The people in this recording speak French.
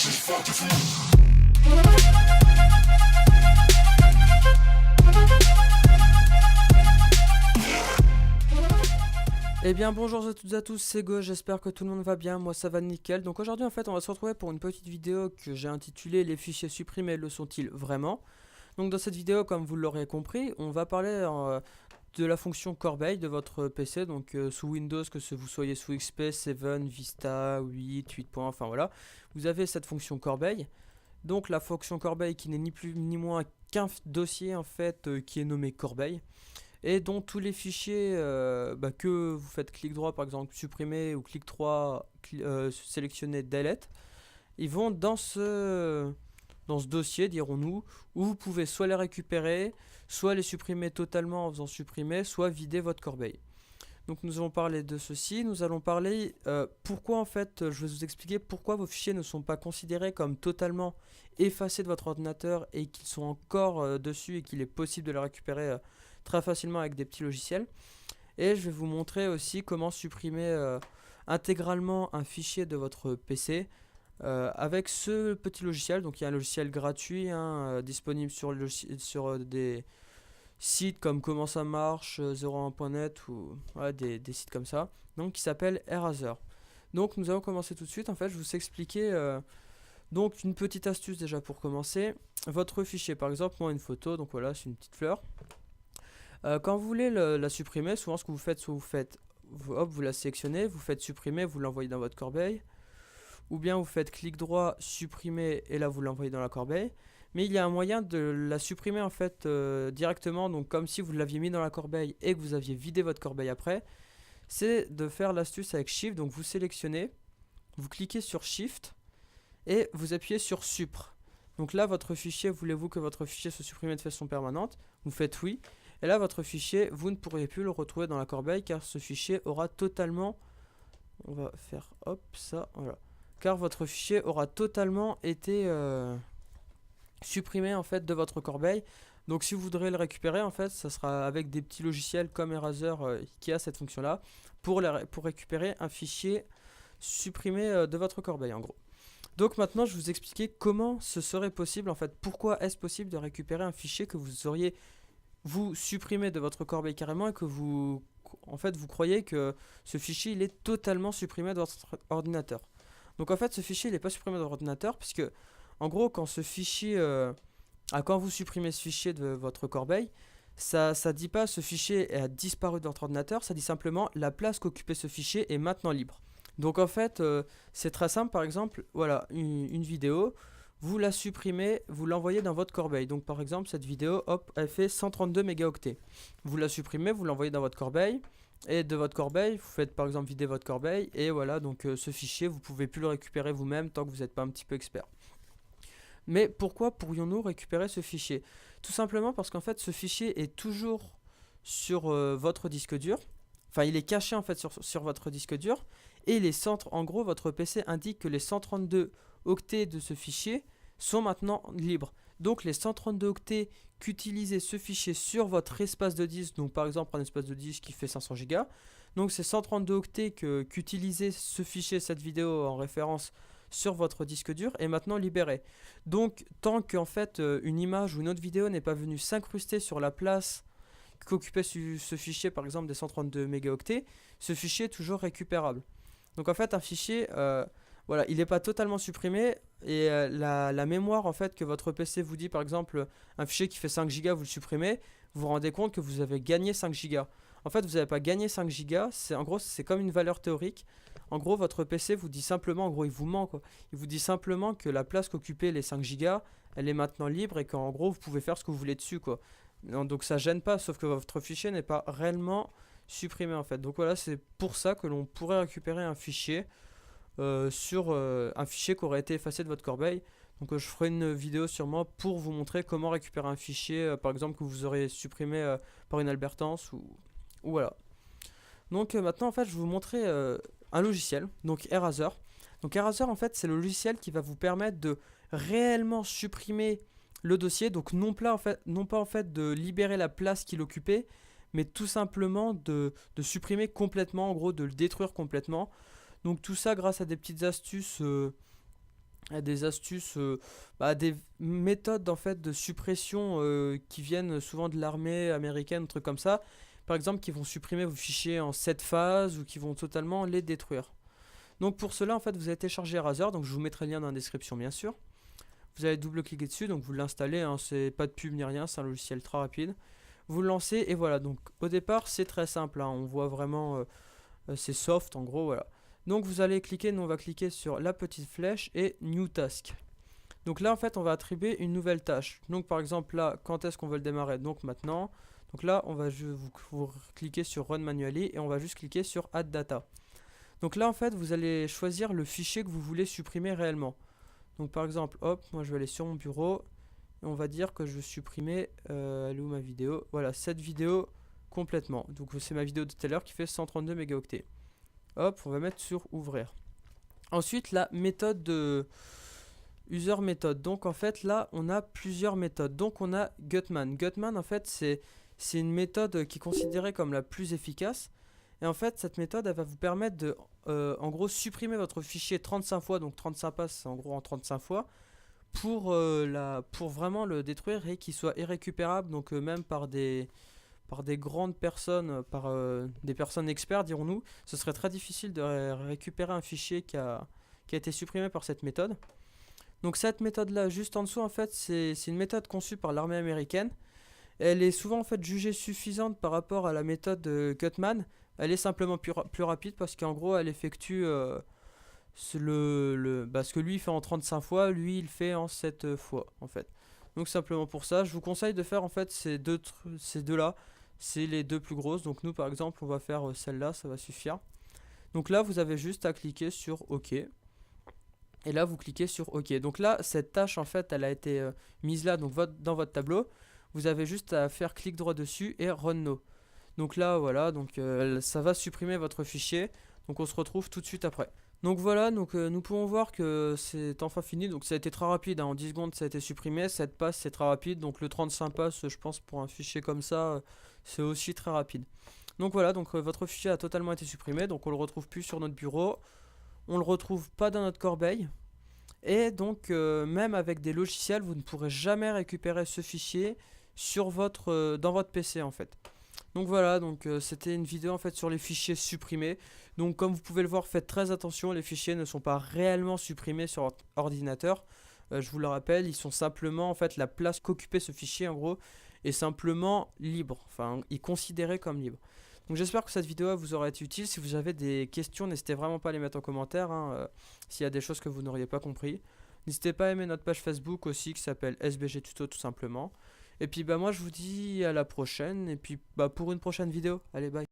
Eh bien bonjour à toutes et à tous, c'est Go, j'espère que tout le monde va bien, moi ça va nickel. Donc aujourd'hui en fait on va se retrouver pour une petite vidéo que j'ai intitulée "Les fichiers supprimés, le sont-ils vraiment?". Donc dans cette vidéo, comme vous l'aurez compris, on va parler de la fonction corbeille de votre PC, donc sous Windows, que vous soyez sous XP, 7, Vista, 8, 8. Enfin voilà, vous avez cette fonction corbeille. Donc la fonction corbeille qui n'est ni plus ni moins qu'un dossier en fait qui est nommé corbeille, et dont tous les fichiers que vous faites clic droit par exemple supprimer ou clic droit sélectionner delete, ils vont dans ce dossier, dirons-nous, où vous pouvez soit les récupérer, soit les supprimer totalement en faisant supprimer, soit vider votre corbeille. Donc nous allons parler de ceci, nous allons parler pourquoi en fait, je vais vous expliquer pourquoi vos fichiers ne sont pas considérés comme totalement effacés de votre ordinateur et qu'ils sont encore dessus et qu'il est possible de les récupérer très facilement avec des petits logiciels. Et je vais vous montrer aussi comment supprimer intégralement un fichier de votre PC avec ce petit logiciel. Donc il y a un logiciel gratuit disponible sur des sites comme Comment ça marche, 01.net ou voilà, des sites comme ça, donc qui s'appelle Eraser. Donc nous allons commencer tout de suite. En fait je vais vous expliquer donc une petite astuce déjà pour commencer. Votre fichier, par exemple moi une photo, donc voilà c'est une petite fleur. Quand vous voulez la supprimer, souvent ce que vous faites, soit vous la sélectionnez, vous faites supprimer, vous l'envoyez dans votre corbeille, ou bien vous faites clic droit, supprimer, et là vous l'envoyez dans la corbeille. Mais il y a un moyen de la supprimer en fait directement, donc comme si vous l'aviez mis dans la corbeille et que vous aviez vidé votre corbeille après. C'est de faire l'astuce avec Shift, donc vous sélectionnez, vous cliquez sur Shift et vous appuyez sur Supr. Donc là votre fichier, voulez-vous que votre fichier soit supprimé de façon permanente? Vous faites oui. Et là votre fichier, vous ne pourrez plus le retrouver dans la corbeille car ce fichier aura totalement... On va faire hop ça, voilà. Car votre fichier aura totalement été supprimé en fait de votre corbeille. Donc si vous voudrez le récupérer en fait, ça sera avec des petits logiciels comme Eraser qui a cette fonction là pour récupérer un fichier supprimé de votre corbeille en gros. Donc maintenant je vais vous expliquer comment ce serait possible en fait, pourquoi est-ce possible de récupérer un fichier que vous auriez supprimé de votre corbeille carrément et que vous croyez que ce fichier il est totalement supprimé de votre ordinateur. Donc en fait ce fichier il n'est pas supprimé de votre ordinateur puisque en gros quand ce fichier quand vous supprimez ce fichier de votre corbeille, ça dit pas ce fichier a disparu de votre ordinateur, ça dit simplement la place qu'occupait ce fichier est maintenant libre. Donc en fait c'est très simple. Par exemple voilà une vidéo, vous la supprimez, vous l'envoyez dans votre corbeille. Donc par exemple cette vidéo, hop, elle fait 132 mégaoctets. Vous la supprimez, vous l'envoyez dans votre corbeille. Et de votre corbeille, vous faites par exemple vider votre corbeille. Et voilà, donc ce fichier, vous pouvez plus le récupérer vous-même tant que vous n'êtes pas un petit peu expert. Mais pourquoi pourrions-nous récupérer ce fichier? Tout simplement parce qu'en fait ce fichier est toujours sur votre disque dur. Enfin il est caché en fait sur votre disque dur. Et en gros votre PC indique que les 132 octets de ce fichier sont maintenant libres. Donc les 132 octets qu'utilisait ce fichier sur votre espace de disque, donc par exemple un espace de disque qui fait 500 Go, donc ces 132 octets qu'utilisait ce fichier, cette vidéo en référence sur votre disque dur est maintenant libéré. Donc tant qu'en fait une image ou une autre vidéo n'est pas venue s'incruster sur la place qu'occupait ce fichier, par exemple des 132 mégaoctets, ce fichier est toujours récupérable. Donc en fait un fichier voilà, il n'est pas totalement supprimé et la mémoire en fait que votre PC vous dit, par exemple un fichier qui fait 5 Go, vous le supprimez, vous vous rendez compte que vous avez gagné 5 Go. En fait vous n'avez pas gagné 5 Go, en gros c'est comme une valeur théorique. En gros votre PC vous dit simplement, en gros il vous ment quoi. Il vous dit simplement que la place qu'occupaient les 5 Go, elle est maintenant libre et qu'en gros vous pouvez faire ce que vous voulez dessus quoi. Donc ça gêne pas, sauf que votre fichier n'est pas réellement supprimé en fait. Donc voilà, c'est pour ça que l'on pourrait récupérer un fichier sur un fichier qui aurait été effacé de votre corbeille. Donc je ferai une vidéo sûrement pour vous montrer comment récupérer un fichier par exemple que vous aurez supprimé par inadvertance ou voilà. Donc maintenant en fait je vais vous montrer un logiciel, donc Eraser. Donc Eraser en fait c'est le logiciel qui va vous permettre de réellement supprimer le dossier. Donc non pas en fait de libérer la place qu'il occupait, mais tout simplement de supprimer complètement, en gros de le détruire complètement. Donc tout ça grâce à des petites astuces des astuces, des méthodes en fait de suppression qui viennent souvent de l'armée américaine, trucs comme ça. Par exemple, qui vont supprimer vos fichiers en 7 phases ou qui vont totalement les détruire. Donc pour cela, en fait, vous allez télécharger Razer. Donc je vous mettrai le lien dans la description, bien sûr. Vous allez double-cliquer dessus, donc vous l'installez. Hein, c'est pas de pub ni rien, c'est un logiciel très rapide. Vous le lancez et voilà. Donc au départ, c'est très simple. Hein, on voit vraiment, c'est soft en gros, voilà. Donc vous allez cliquer, nous on va cliquer sur la petite flèche et New Task. Donc là en fait on va attribuer une nouvelle tâche. Donc par exemple là, quand est-ce qu'on veut le démarrer? Donc maintenant. Donc là on va vous cliquer sur Run Manually et on va juste cliquer sur Add Data. Donc là en fait vous allez choisir le fichier que vous voulez supprimer réellement. Donc par exemple, hop, moi je vais aller sur mon bureau et on va dire que je veux supprimer, elle est où ma vidéo? Voilà, cette vidéo complètement. Donc c'est ma vidéo de tout à l'heure qui fait 132 mégaoctets. Hop, on va mettre sur ouvrir. Ensuite, la méthode de user méthode. Donc en fait, là, on a plusieurs méthodes. Donc on a Gutman. Gutman, en fait, c'est une méthode qui est considérée comme la plus efficace. Et en fait, cette méthode, elle va vous permettre de, en gros, supprimer votre fichier 35 fois. Donc 35 passes, c'est en gros en 35 fois. Pour vraiment le détruire et qu'il soit irrécupérable. Donc même par des grandes personnes, par des personnes experts, dirons-nous, ce serait très difficile de récupérer un fichier qui a été supprimé par cette méthode. Donc cette méthode-là, juste en dessous, en fait, c'est une méthode conçue par l'armée américaine. Elle est souvent en fait jugée suffisante par rapport à la méthode de Gutman. Elle est simplement plus rapide parce qu'en gros, elle effectue ce que lui il fait en 35 fois, lui il fait en 7 fois en fait. Donc simplement pour ça, je vous conseille de faire en fait ces deux-là. C'est les deux plus grosses. Donc nous par exemple on va faire celle-là, ça va suffire. Donc là vous avez juste à cliquer sur OK. Et là vous cliquez sur OK. Donc là cette tâche en fait elle a été mise là, donc dans votre tableau. Vous avez juste à faire clic droit dessus et Run Now. Donc là voilà, donc ça va supprimer votre fichier. Donc on se retrouve tout de suite après. Donc voilà, donc nous pouvons voir que c'est enfin fini. Donc ça a été très rapide, hein, en 10 secondes ça a été supprimé. Cette passe c'est très rapide, donc le 35 passes je pense pour un fichier comme ça c'est aussi très rapide. Donc voilà, donc votre fichier a totalement été supprimé. Donc on le retrouve plus sur notre bureau. On le retrouve pas dans notre corbeille. Et donc même avec des logiciels vous ne pourrez jamais récupérer ce fichier sur dans votre PC en fait. Donc voilà, donc c'était une vidéo en fait sur les fichiers supprimés. Donc comme vous pouvez le voir, faites très attention, les fichiers ne sont pas réellement supprimés sur votre ordinateur. Je vous le rappelle, ils sont simplement en fait la place qu'occupait ce fichier en gros est simplement libre, enfin il est considéré comme libre. Donc j'espère que cette vidéo vous aura été utile. Si vous avez des questions, n'hésitez vraiment pas à les mettre en commentaire, hein, s'il y a des choses que vous n'auriez pas compris. N'hésitez pas à aimer notre page Facebook aussi qui s'appelle SBG Tuto tout simplement. Et puis moi je vous dis à la prochaine et puis pour une prochaine vidéo. Allez bye.